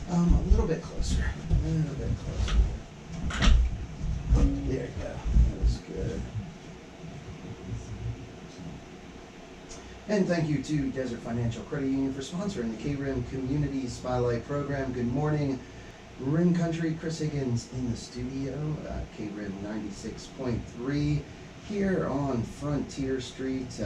A little bit closer. A little bit closer. There you go. That was good. And thank you to Desert Financial Credit Union for sponsoring the KRIM Community Spotlight Program. Good morning, Rim Country. Chris Higgins in the studio. KRIM 96.3 here on Frontier Street.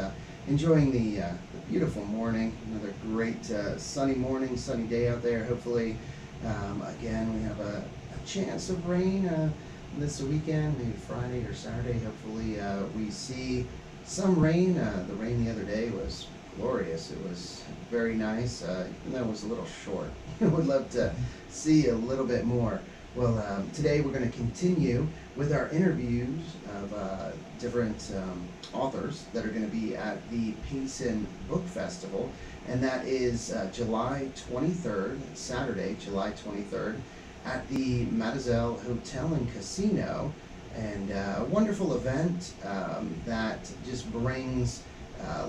Enjoying the beautiful morning. Another great sunny morning, sunny day out there. Hopefully, again, we have a chance of rain this weekend, maybe Friday or Saturday. Hopefully, we see some rain. The rain the other day was glorious. It was very nice, even though it was a little short. I would love to see a little bit more. Well, today we're going to continue with our interviews of different authors that are going to be at the Payson Book Festival, and that is July 23rd, Saturday, July 23rd, at the Mademoiselle Hotel and Casino. And a wonderful event that just brings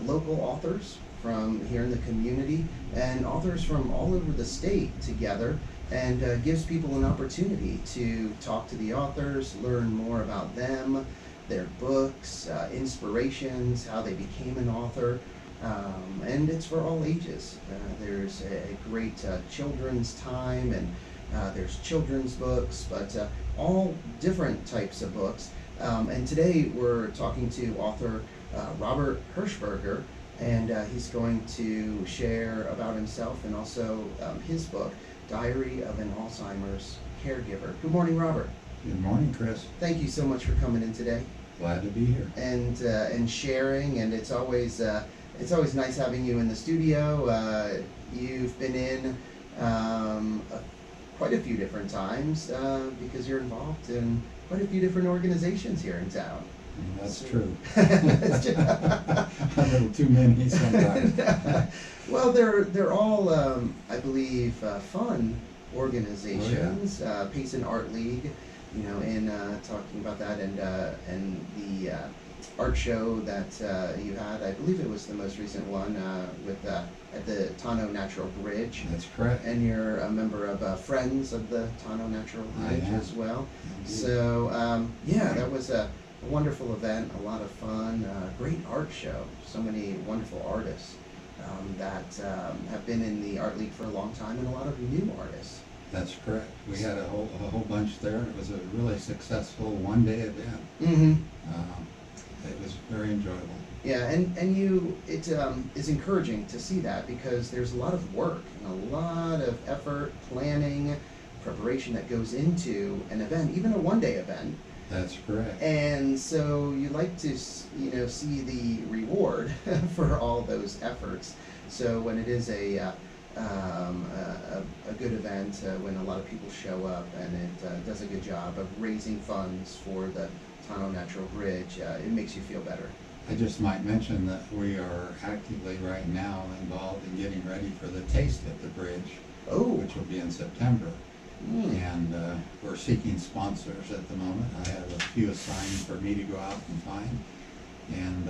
local authors from here in the community and authors from all over the state together, and gives people an opportunity to talk to the authors, learn more about them, their books, inspirations, how they became an author, and it's for all ages. There's a great children's time, and there's children's books, but all different types of books. And today we're talking to author Robert Hersberger, and he's going to share about himself and also his book, Diary of an Alzheimer's Caregiver. Good morning, Robert. Good morning, Chris. Thank you so much for coming in today. Glad to be here. And sharing, and it's always nice having you in the studio. You've been in quite a few different times because you're involved in quite a few different organizations here in town. That's true. A little too many sometimes. Well, they're all, I believe, fun organizations. Oh, yeah. Payson Art League, in talking about that, and the art show that you had. I believe it was the most recent one with at the Tano Natural Bridge. That's correct. And you're a member of Friends of the Tano Natural Bridge as well. Indeed. So yeah, that was a wonderful event, a lot of fun, great art show. So many wonderful artists that have been in the Art League for a long time, and a lot of new artists. That's correct. We had a whole bunch there. It was a really successful one-day event. Mm-hmm. It was very enjoyable. Yeah, and it is encouraging to see that, because there's a lot of work and a lot of effort, planning, preparation that goes into an event, even a one-day event. That's correct. And so you like to, see the reward for all those efforts. So when it is a good event, when a lot of people show up and it does a good job of raising funds for the Tano Natural Bridge, it makes you feel better. I just might mention that we are actively right now involved in getting ready for the Taste at the Bridge, which will be in September. And we're seeking sponsors at the moment. I have a few assigned for me to go out and find, and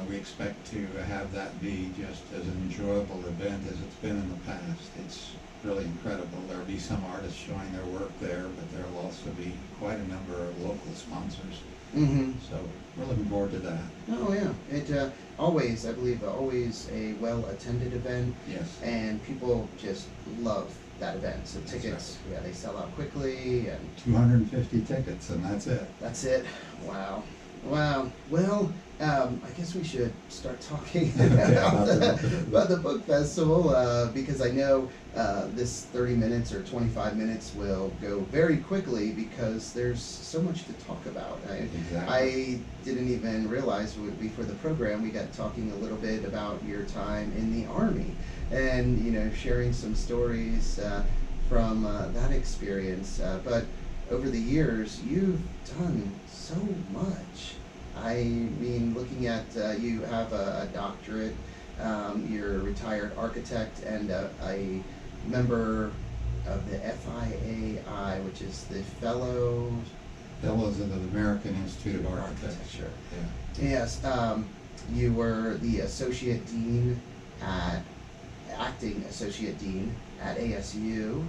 we expect to have that be just as an enjoyable event as it's been in the past. It's really incredible. There'll be some artists showing their work there, but there'll also be quite a number of local sponsors. Mm-hmm. So we're looking forward to that. Oh yeah, it always, I believe, always a well-attended event. Yes. And people just love that event. So tickets, right. Yeah, they sell out quickly, and 250 tickets, and that's it. That's it. Wow. Well, I guess we should start talking about the book festival, because I know this 30 minutes or 25 minutes will go very quickly, because there's so much to talk about. Exactly. I didn't even realize before the program we got talking a little bit about your time in the Army, and sharing some stories from that experience. But over the years, you've done so much. I mean, looking at you have a doctorate, you're a retired architect, and a member of the FIAI, which is the Fellows of the American Institute of Architecture. Yeah. Yes, you were the associate dean at acting associate dean at ASU,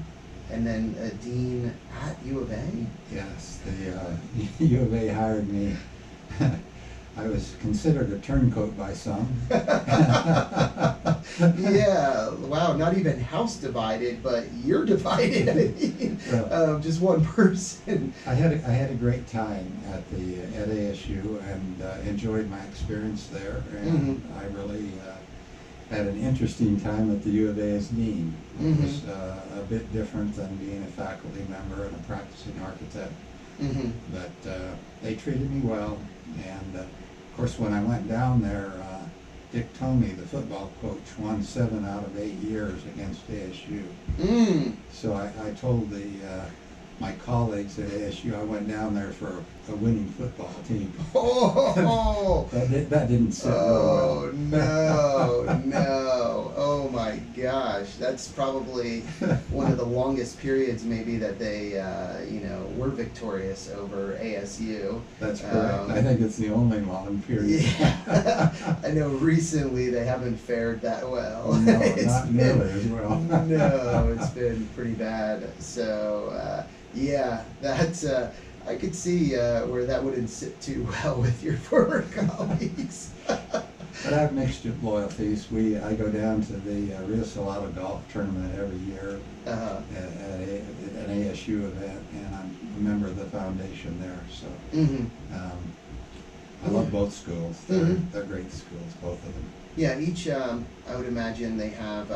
and then a dean at U of A. Yes, the U of A hired me. I was considered a turncoat by some. Yeah, wow, not even house divided, but you're divided. I mean, just one person. I had a great time at ASU and enjoyed my experience there, and I really had an interesting time at the U of A as dean. It was a bit different than being a faculty member and a practicing architect, but they treated me well, and of course when I went down there, Dick Tomey, the football coach, won 7 out of 8 years against ASU. So I told my colleagues at ASU I went down there for a winning football team. Oh, that didn't sit real well. Oh no, no! Oh my gosh, that's probably one of the longest periods maybe that they, were victorious over ASU. That's correct. I think it's the only long period. Yeah, I know recently they haven't fared that well. No, not nearly as well. No, it's been pretty bad. So yeah, that's I could see where that wouldn't sit too well with your former colleagues. But I have mixed loyalties. I go down to the Rio Salado golf tournament every year at an ASU event, and I'm a member of the foundation there. So I love both schools. They're great schools, both of them. Yeah, each I would imagine they have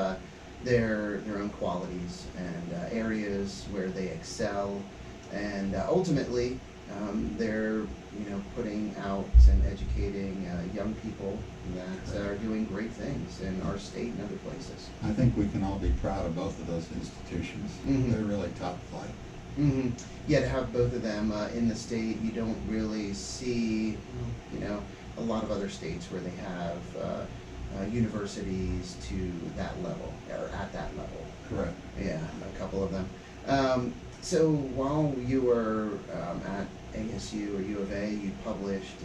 their own qualities and areas where they excel, and ultimately they're putting out and educating young people that are doing great things in our state and other places. I think we can all be proud of both of those institutions. They're really top flight. Yeah, to have both of them in the state, you don't really see, a lot of other states where they have universities to that level, or at that level. Correct. Yeah, a couple of them. So while you were at ASU or U of A, you published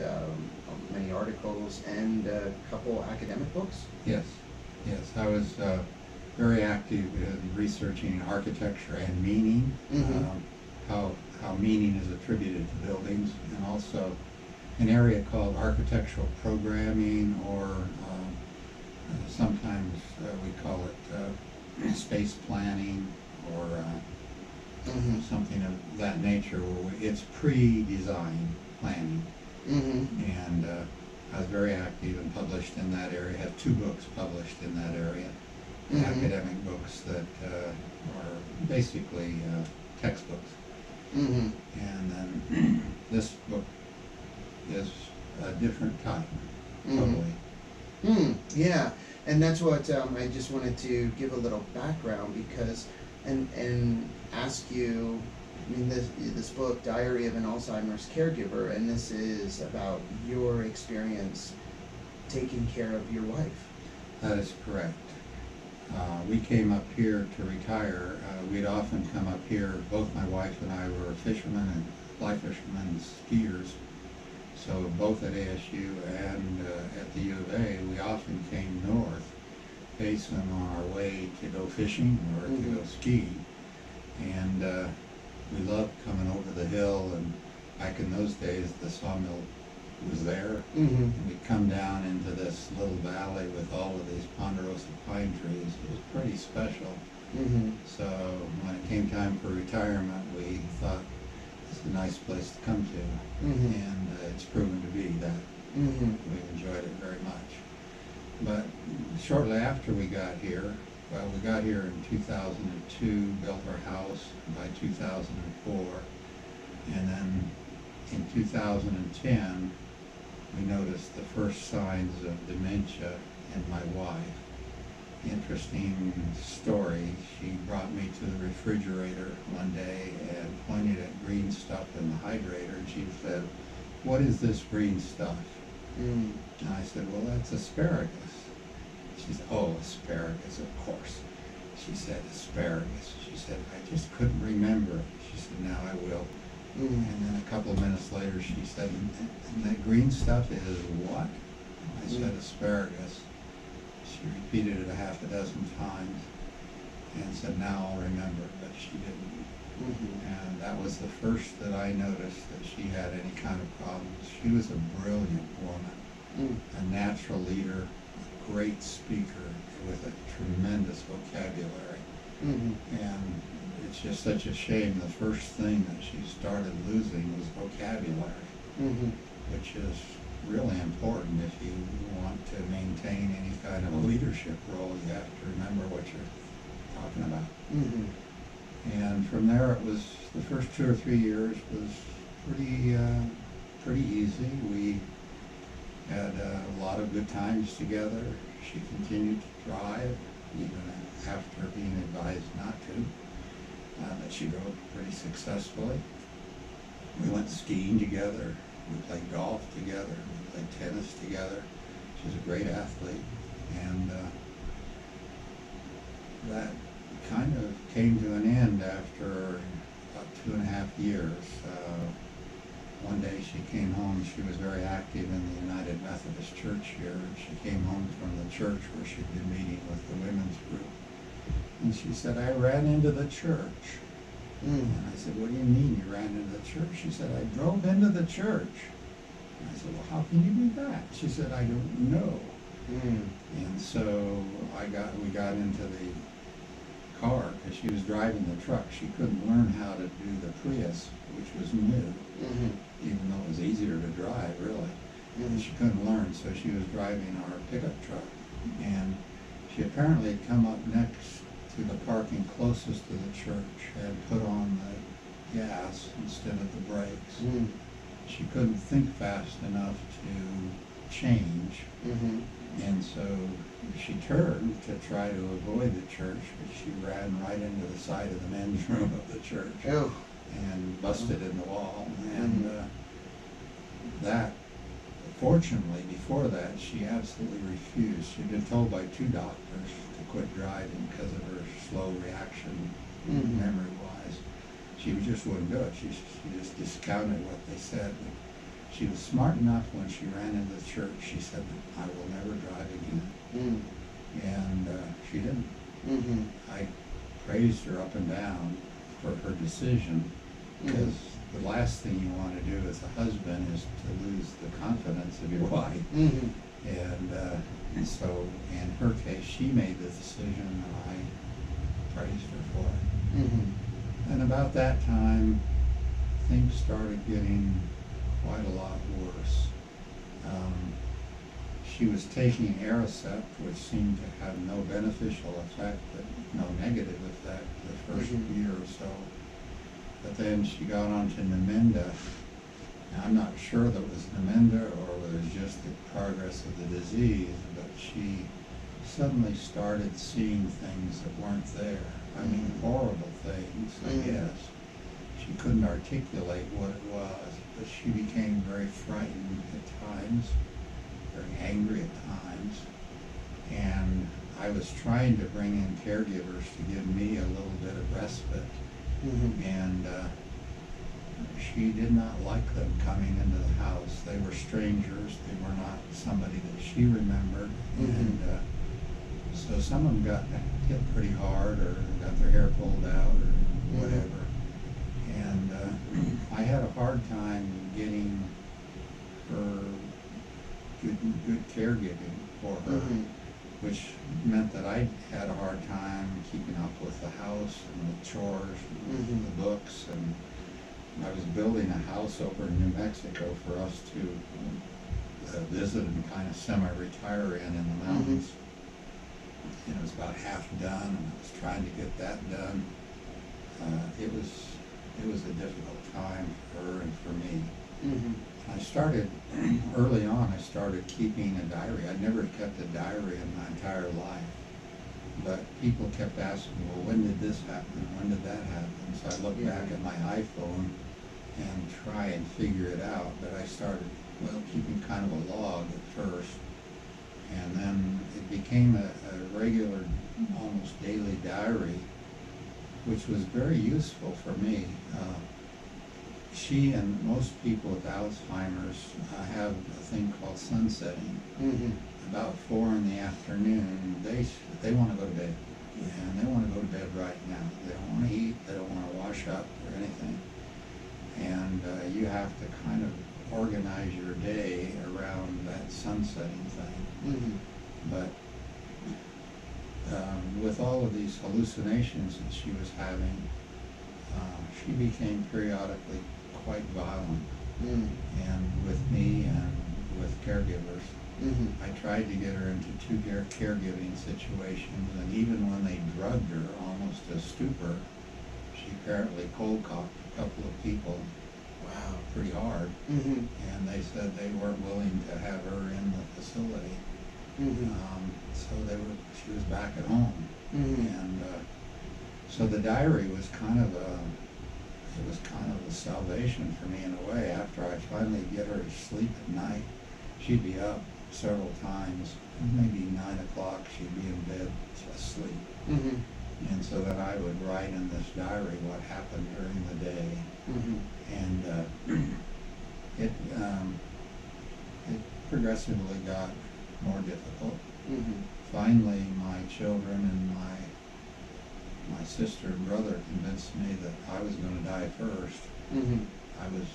many articles and a couple academic books? Yes. I was very active in researching architecture and meaning, how meaning is attributed to buildings, and also an area called architectural programming, or sometimes we call it space planning, or something of that nature, where it's pre-design planning. And I was very active and published in that area. I have 2 books published in that area, academic books that are basically textbooks. And then this book is a different type, totally. Yeah, and that's what I just wanted to give a little background, because and ask you, I mean, this book, Diary of an Alzheimer's Caregiver, and this is about your experience taking care of your wife. That is correct. We came up here to retire. We'd often come up here. Both my wife and I were fishermen and fly fishermen and skiers. So both at ASU and at the U of A, we often came north, Payson, on our way to go fishing or to go ski. And we loved coming over the hill, and back in those days the sawmill was there. And we'd come down into this little valley with all of these ponderosa pine trees. It was pretty special. So when it came time for retirement, we thought, this is a nice place to come to. And it's proven to be that. We've enjoyed it very much. But shortly after we got here, well, we got here in 2002, built our house by 2004, and then in 2010, we noticed the first signs of dementia in my wife. Interesting story. She brought me to the refrigerator one day and pointed at green stuff in the hydrator, and she said, "What is this green stuff?" And I said, "Well, that's asparagus." She said, "Oh, asparagus, of course." She said, "Asparagus." She said, "I just couldn't remember." She said, "Now I will." And then a couple of minutes later, she said, "And that green stuff is what?" I said, "Asparagus." She She repeated it a half a dozen times and said, "Now I'll remember," but she didn't. And that was the first that I noticed that she had any kind of problems. She was a brilliant woman, a natural leader, a great speaker with a tremendous vocabulary. And it's just such a shame the first thing that she started losing was vocabulary, which is really important if you want to maintain any kind of a leadership role. You have to remember what you're talking about. And from there, it was the first 2 or 3 years was pretty easy. We had a lot of good times together. She continued to drive, even after being advised not to. But she drove pretty successfully. We went skiing together. We played golf together. We played tennis together. She's a great athlete, and that kind of came to an end after about 2.5 years. One day she came home. She was very active in the United Methodist Church here. She came home from the church where she'd been meeting with the women's group. And she said, "I ran into the church." And I said, "What do you mean you ran into the church?" She said, "I drove into the church." And I said, "Well, how can you do that?" She said, "I don't know." And so we got into the car because she was driving the truck. She couldn't learn how to do the Prius, which was new, even though it was easier to drive, really. And she couldn't learn, so she was driving our pickup truck. And she apparently had come up next to the parking closest to the church, had put on the gas instead of the brakes. She couldn't think fast enough to change. And so she turned to try to avoid the church, but she ran right into the side of the men's room of the church and busted in the wall. And that, fortunately, before that, she absolutely refused. She'd been told by 2 doctors to quit driving because of her slow reaction, memory-wise. She just wouldn't do it. She just discounted what they said. She was smart enough when she ran into the church. She said, "I will never drive again." And she didn't. I praised her up and down for her decision, because the last thing you want to do as a husband is to lose the confidence of your wife. And so in her case, she made the decision, and I praised her for it. And about that time, things started getting quite a lot worse. She was taking Aricept, which seemed to have no beneficial effect, but no negative effect the first year or so. But then she got on to Namenda. Now, I'm not sure that it was Namenda or whether it was just the progress of the disease, but she suddenly started seeing things that weren't there. I mean, horrible things, I guess. She couldn't articulate what it was, but she became very frightened at times, very angry at times. And I was trying to bring in caregivers to give me a little bit of respite. And she did not like them coming into the house. They were strangers. They were not somebody that she remembered. And so some of them got hit pretty hard or got their hair pulled out or whatever. And I had a hard time getting her good caregiving for her, which meant that I had a hard time keeping up with the house and the chores and the books. And I was building a house over in New Mexico for us to visit and kind of semi-retire in the mountains. And it was about half done, and I was trying to get that done. It was a difficult time for her and for me. I started, early on, I started keeping a diary. I'd never kept a diary in my entire life. But people kept asking, well, when did this happen? When did that happen? So I looked back at my iPhone and try and figure it out. But I started, keeping kind of a log at first. And then it became a regular, almost daily diary, which was very useful for me. she and most people with Alzheimer's have a thing called sunsetting. Mm-hmm. About 4 in the afternoon, they want to go to bed, and they want to go to bed right now. They don't want to eat, they don't want to wash up or anything. And you have to kind of organize your day around that sunsetting thing. Mm-hmm. But with all of these hallucinations that she was having, she became periodically quite violent. Mm-hmm. And with me and with caregivers, Mm-hmm. I tried to get her into 2 caregiving situations, and even when they drugged her almost to stupor, she apparently cold cocked a couple of people. Wow, pretty hard. Mm-hmm. And they said they weren't willing to have her in the facility. Mm-hmm. So she was back at home. Mm-hmm. And so the diary was kind of a salvation for me in a way. After I finally get her to sleep at night, she'd be up several times. Maybe 9 o'clock she'd be in bed asleep. Mm-hmm. And so then I would write in this diary what happened during the day. Mm-hmm. And it progressively got more difficult. Mm-hmm. Finally, my children and my sister and brother convinced me that I was going to die first. Mm-hmm. I was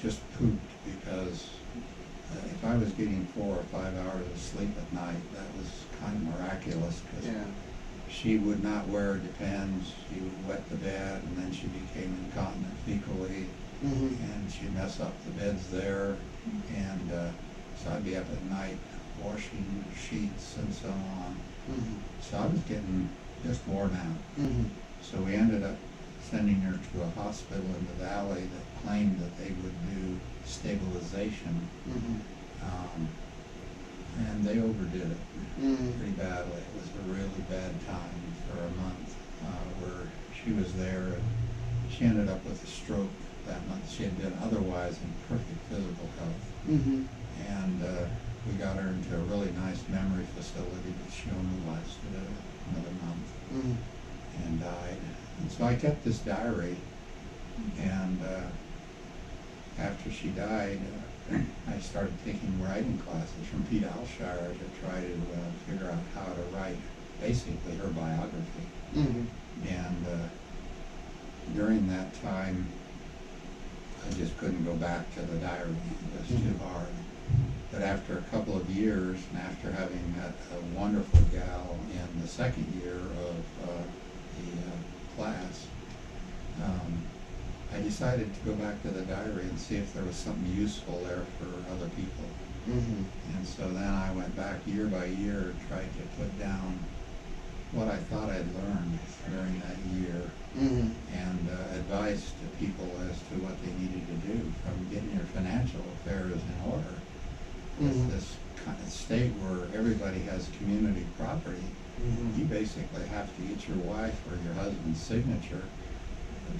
just pooped because if I was getting 4 or 5 hours of sleep at night, that was kind of miraculous, because Yeah. she would not wear Depends. She would wet the bed, and then she became incontinent fecally, Mm-hmm. and she'd mess up the beds there, and so I'd be up at night washing sheets and so on. Mm-hmm. So I was getting just worn out. Mm-hmm. So we ended up sending her to a hospital in the valley that claimed that they would do stabilization. Mm-hmm. And they overdid it Mm-hmm. pretty badly. It was a really bad time for a month where she was there, and she ended up with a stroke that month. She had been otherwise in perfect physical health. Mm-hmm. And we got her into a really nice memory facility, but she only lasted another month. Mm-hmm. And died. And so I kept this diary, and after she died, I started taking writing classes from Pete Alshire to try to figure out how to write basically her biography. Mm-hmm. And during that time, I just couldn't go back to the diary. It was too hard. But after a couple of years, and after having met a wonderful gal in the second year of the class, I decided to go back to the diary and see if there was something useful there for other people. Mm-hmm. And so then I went back year by year and tried to put down what I thought I'd learned during that year, Mm-hmm. and advice to people as to what they needed to do, from getting your financial affairs in order. Mm-hmm. This kind of state where everybody has community property, Mm-hmm. you basically have to get your wife or your husband's signature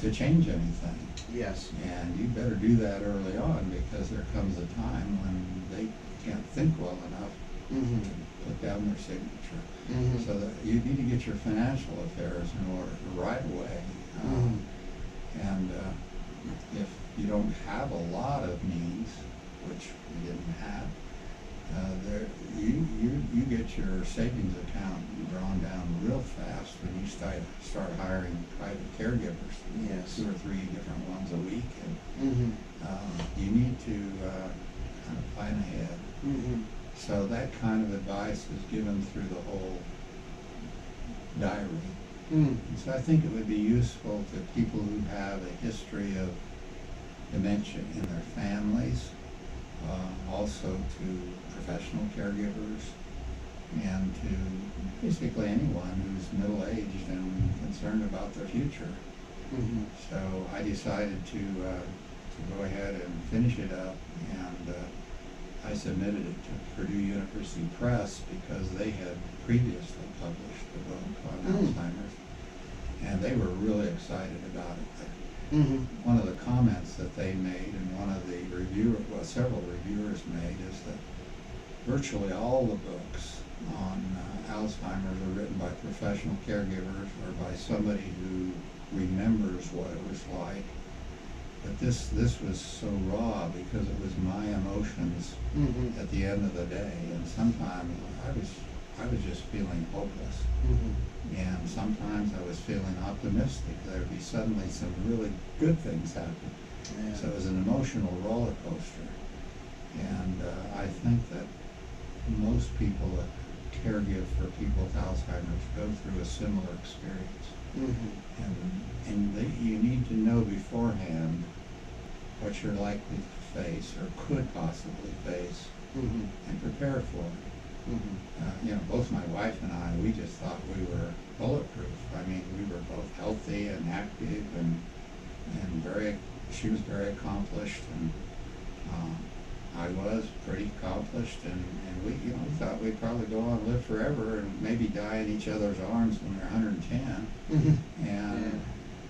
to change anything. Yes. And you better do that early on, because there comes a time when they can't think well enough Mm-hmm. to put down their signature. Mm-hmm. So that you need to get your financial affairs in order right away. Mm-hmm. And if you don't have a lot of means, which we didn't have, you get your savings account drawn down real fast when you start hiring private caregivers. Yes. 2 or 3 different ones a week, and Mm-hmm. you need to kind of plan ahead. Mm-hmm. So that kind of advice is given through the whole diary. Mm-hmm. And so I think it would be useful to people who have a history of dementia in their families, also to professional caregivers, and to basically anyone who's middle-aged and concerned about their future. Mm-hmm. So I decided to go ahead and finish it up, and I submitted it to Purdue University Press because they had previously published the book on Alzheimer's, and they were really excited about it. Mm-hmm. One of the comments that they made, and one of the several reviewers made, is that virtually all the books on Alzheimer's are written by professional caregivers or by somebody who remembers what it was like But this was so raw because it was my emotions Mm-hmm. at the end of the day, and sometimes I was just feeling hopeless, Mm-hmm. and sometimes I was feeling optimistic. There would be suddenly some really good things happen. Yeah. So it was an emotional roller coaster, and I think that most people that caregive for people with Alzheimer's go through a similar experience, Mm-hmm. you need to know beforehand what you're likely to face or could possibly face, Mm-hmm. and prepare for it. Mm-hmm. Both my wife and I, we just thought we were bulletproof. I mean, we were both healthy and active, and she was very accomplished, and I was pretty accomplished, and we thought we'd probably go on and live forever and maybe die in each other's arms when we're 110. Mm-hmm. And Yeah.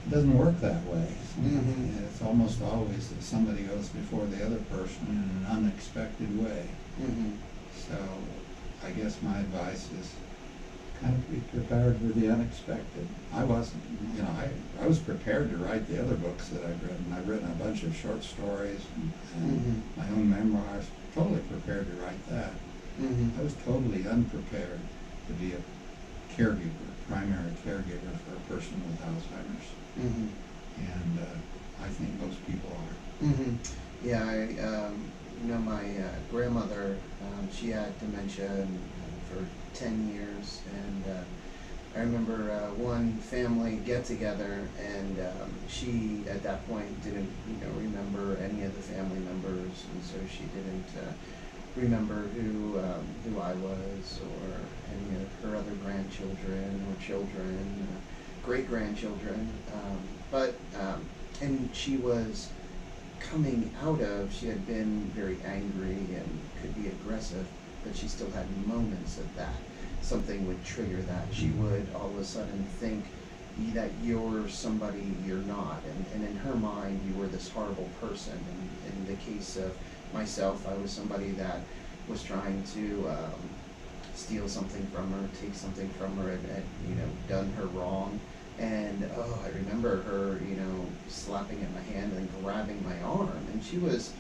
it doesn't work that way. Mm-hmm. It's almost always that somebody goes before the other person in an unexpected way. Mm-hmm. So I guess my advice is kind of be prepared for the unexpected. I wasn't, I was prepared to write the other books that I've written. I've written a bunch of short stories and Mm-hmm. my own memoirs. Totally prepared to write that. Mm-hmm. I was totally unprepared to be a caregiver, primary caregiver for a person with Alzheimer's. Mm-hmm. And I think most people are. Mm-hmm. Yeah, my grandmother, she had dementia for 10 years, and I remember one family get-together, and she, at that point, didn't, remember any of the family members, and so she didn't remember who I was, or any of her other grandchildren, or children, great-grandchildren, and she was coming out of, she had been very angry and could be aggressive, but she still had moments of that. Something would trigger that. She would all of a sudden think that you're somebody you're not, and in her mind you were this horrible person. And in the case of myself, I was somebody that was trying to steal something from her, take something from her, and done her wrong. And I remember her, slapping at my hand and grabbing my arm. And she was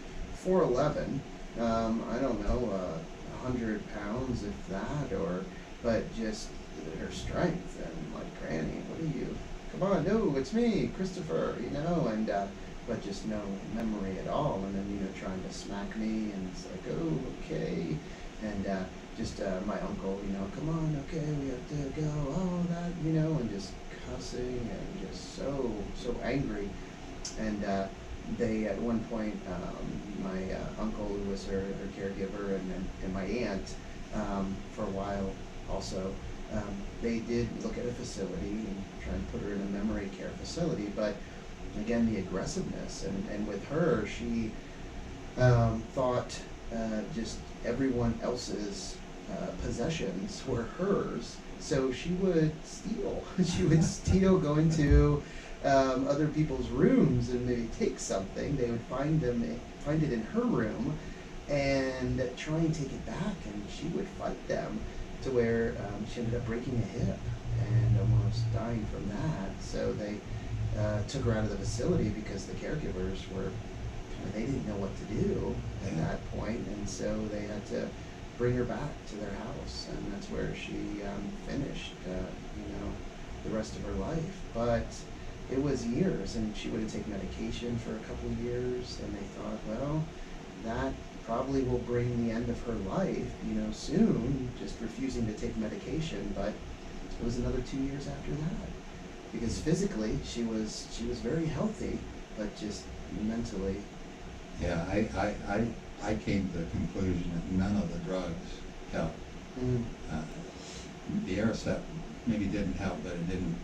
4'11", I don't know, 100 pounds, if that, but just her strength. And like, Granny, what are you? Come on, no, it's me, Christopher, and but just no memory at all. And then, trying to smack me, and it's like, oh, okay. And my uncle, come on, okay, we have to go, oh, that, and just cussing and just so angry. And they, at one point, my uncle, who was her caregiver, and my aunt, for a while also, they did look at a facility and try and put her in a memory care facility. But again, the aggressiveness, and with her, she thought just everyone else's possessions were hers. So she would steal. She would steal, go into other people's rooms and maybe take something. They would find it in her room, and try and take it back. And she would fight them to where she ended up breaking a hip and almost dying from that. So they took her out of the facility because the caregivers were they didn't know what to do at that point, and so they had to bring her back to their house, and that's where she finished, the rest of her life. But it was years, and she wouldn't take medication for a couple of years, and they thought, well, that probably will bring the end of her life, soon, just refusing to take medication. But it was another 2 years after that, because physically she was very healthy, but just mentally. Yeah, I came to the conclusion that none of the drugs helped. Mm. The Aricept maybe didn't help, but it didn't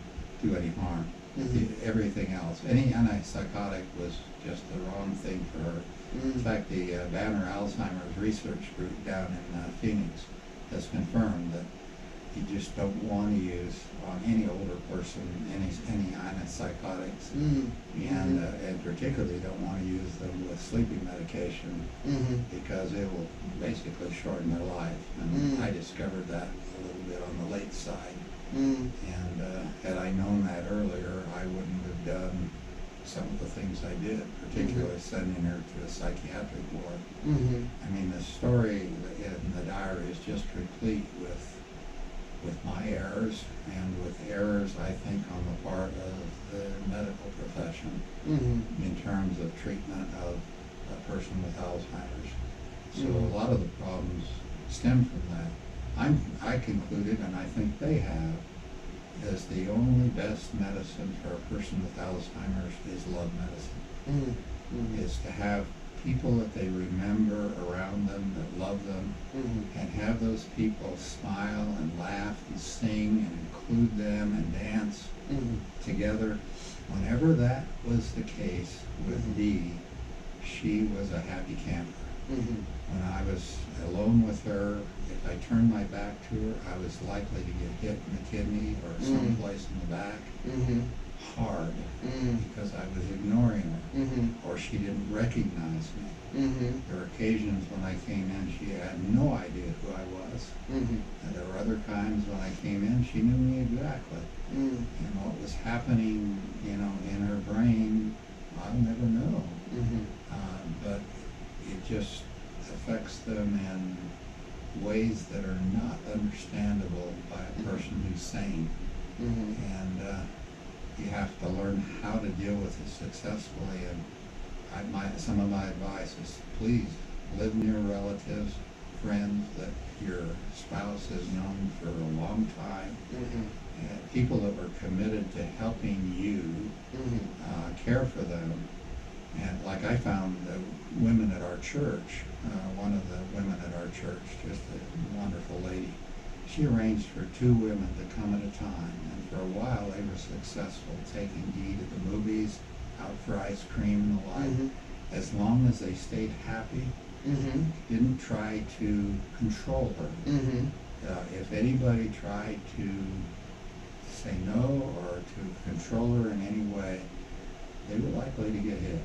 do any harm. Mhm. Everything else, any antipsychotic was just the wrong thing for her. In Mm. fact, the Banner Alzheimer's Research Group down in Phoenix has confirmed that you just don't want to use on any older person any antipsychotics, Mm. and particularly don't want to use them with sleeping medication, Mhm. because it will basically shorten their life. And Mm. I discovered that a little bit on the late side. Mm. And had I known that earlier, I wouldn't have done some of the things I did, particularly sending her to a psychiatric ward. I mean, the story in the diary is just replete with my errors and with errors, I think, on the part of the medical profession in terms of treatment of a person with Alzheimer's. So a lot of the problems stem from that. I concluded, and I think they have, is the only best medicine for a person with Alzheimer's is love medicine. Is to have people that they remember around them that love them, and have those people smile and laugh and sing and include them and dance together. Whenever that was the case with Dee, she was a happy camper. When I was alone with her, if I turned my back to her, I was likely to get hit in the kidney or someplace in the back hard because I was ignoring her or she didn't recognize me. There were occasions when I came in, she had no idea who I was. And there were other times when I came in, she knew me exactly. And what was happening, you know, in her brain, I'll never know. But it just affects them in ways that are not understandable by a person who's sane. And you have to learn how to deal with it successfully. And some of my advice is, please live near relatives, friends that your spouse has known for a long time, and people that were committed to helping you care for them. And like I found the women at our church, one of the women at our church, just a wonderful lady, she arranged for 2 women to come at a time. And for a while they were successful, taking Dee to the movies, out for ice cream and the like, as long as they stayed happy, didn't try to control her. If anybody tried to say no or to control her in any way, they were likely to get hit.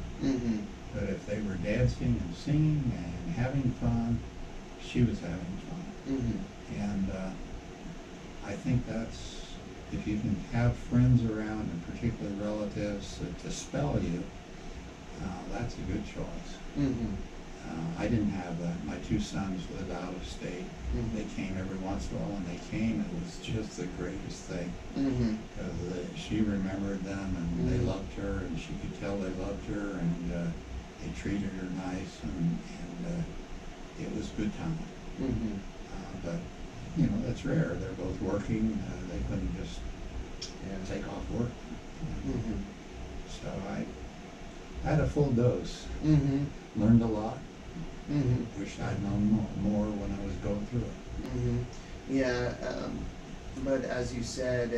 But if they were dancing and singing and having fun, she was having fun. And I think that's, if you can have friends around, and particularly relatives, to spell you, that's a good choice. I didn't have that. My 2 sons lived out of state. They came every once in a while. When they came, it was just the greatest thing. Because she remembered them, and they loved her, and she could tell they loved her, and they treated her nice, and it was good time. But, you know, that's rare. They're both working. They couldn't just take off work. So I had a full dose. Learned a lot. Wish I'd known more when I was going through it. Yeah, but as you said,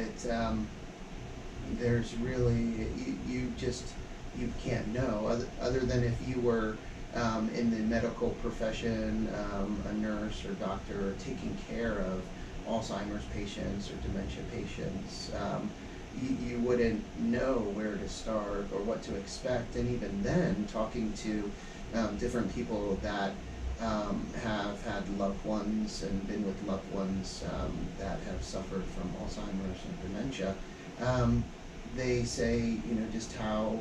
there's really, you can't know, other than if you were in the medical profession, a nurse or doctor, or taking care of Alzheimer's patients or dementia patients. You wouldn't know where to start or what to expect. And even then, talking to different people that have had loved ones and been with loved ones that have suffered from Alzheimer's and dementia, they say, you know, just how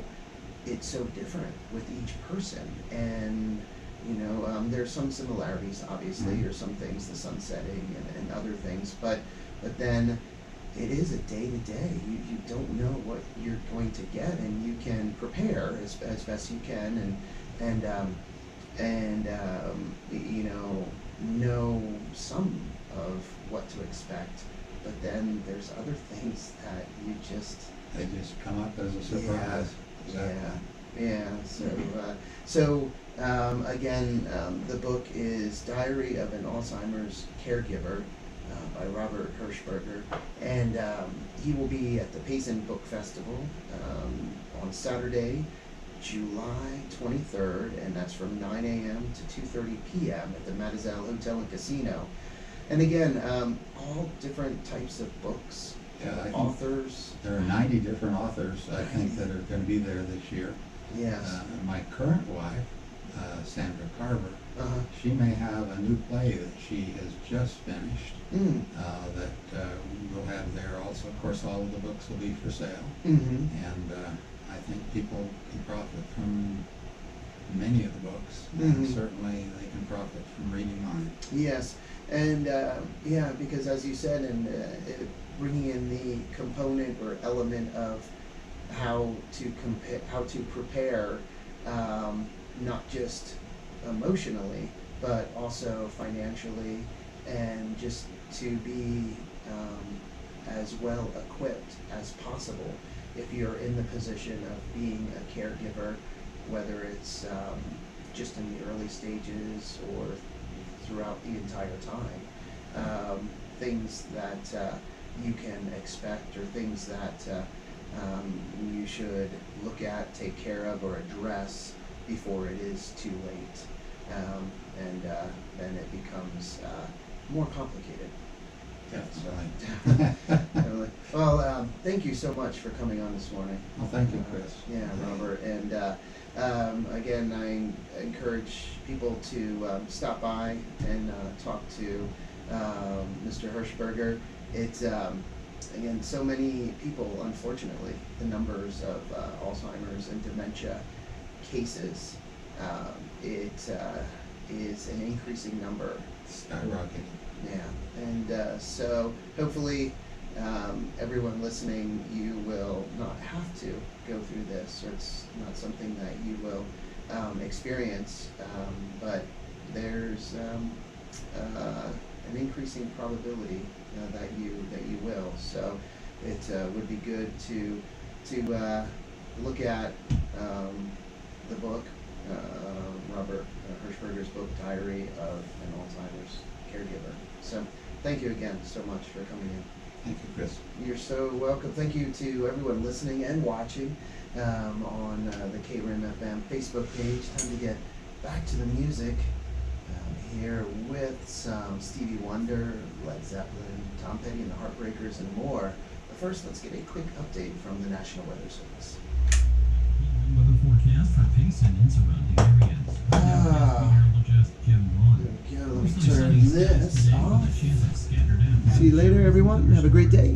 it's so different with each person. And, you know, there's some similarities, obviously, or some things, the sun setting and other things, but then it is a day-to-day. You don't know what you're going to get, and you can prepare as best you can, and you know some of what to expect. But then there's other things that they just come up as a surprise. So again, the book is Diary of an Alzheimer's Caregiver by Robert Hersberger, and he will be at the Payson Book Festival on Saturday, July 23rd, and that's from 9 a.m. to 2:30 p.m. at the Matazel Hotel and Casino. And again, all different types of books, authors. There are 90 different authors, I think, that are going to be there this year. Yes. My current wife Sandra Carver. Uh-huh. She may have a new play that she has just finished that we'll have there also. Of course, all of the books will be for sale, Mm-hmm. and I think people can profit from many of the books, Mm-hmm. and certainly they can profit from reading mine. Yes, and yeah, because as you said, and bringing in the component or element of how to prepare, not just emotionally, but also financially, and just to be as well equipped as possible if you're in the position of being a caregiver, whether it's just in the early stages or throughout the entire time. Things that you can expect, or things that you should look at, take care of, or address before it is too late. And then it becomes more complicated. Definitely. Well, thank you so much for coming on this morning. Well, thank you, Chris. Yeah, Robert. And again, I encourage people to stop by and talk to Mr. Hersberger. It's again, so many people, unfortunately, the numbers of Alzheimer's and dementia cases, it is an increasing number. Skyrocketing. Yeah, and so hopefully everyone listening, you will not have to go through this, or it's not something that you will experience, but there's an increasing probability that you will. So it would be good to look at the book, Robert Hersberger's book, Diary of an Alzheimer's Caregiver. So thank you again so much for coming in. Thank you, Chris. You're so welcome. Thank you to everyone listening and watching on the KRIM FM Facebook page. Time to get back to the music here with some Stevie Wonder, Led Zeppelin, Tom Petty and the Heartbreakers, and more. But first, let's get a quick update from the National Weather Service. Weather forecast for Payson and surrounding areas. Meteorologist Jim Vaughn. There we go. Let me turn this off. With a chance of scattered See you later, everyone. Have a great day.